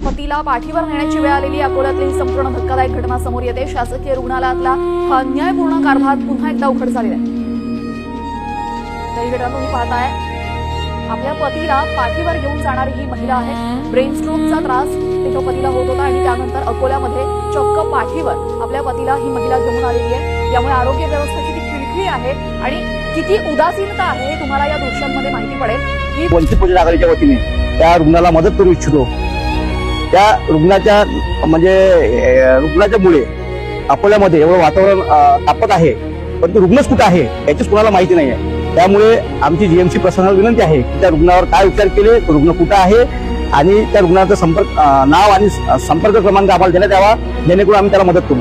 पतीला पाठीवर नेण्याची वेळ आलेली अकोल्यातली ही संपूर्ण धक्कादायक घटना समोर येते। शासकीय रुग्णालयातला हा अन्यायपूर्ण कारभार पुन्हा एकदा उघड झालेला आहे। ही घटना तुम्ही पाहताय, आपल्या पतीला पाठीवर घेऊन जाणारी ही महिला आहे। ब्रेन स्ट्रोकचा त्रास तिच्या पतीला होत होता आणि त्यानंतर अकोल्यामध्ये चक्क पाठीवर आपल्या पतीला ही महिला घेऊन आलेली आहे। यामुळे आरोग्य व्यवस्था किती खिळखिळी आहे आणि किती उदासीनता आहे हे तुम्हाला या दृश्यांमध्ये माहिती पडेल। ही वंचित बहुजन आघाडीच्या वतीने त्या रुग्णाला मदत करू इच्छितो। त्या रुग्णाच्या रुग्णाच्यामुळे अकोल्यामध्ये एवढं वातावरण तापत आहे, पण तो रुग्णच कुठं आहे याचीच कोणाला माहिती नाही आहे। त्यामुळे आमची जीएमसी प्रशासनाला विनंती आहे की त्या रुग्णावर काय उपचार केले, तो रुग्ण कुठं आहे आणि त्या रुग्णाचा नाव आणि संपर्क क्रमांक आम्हाला देण्यात यावा, जेणेकरून आम्ही त्याला मदत करू।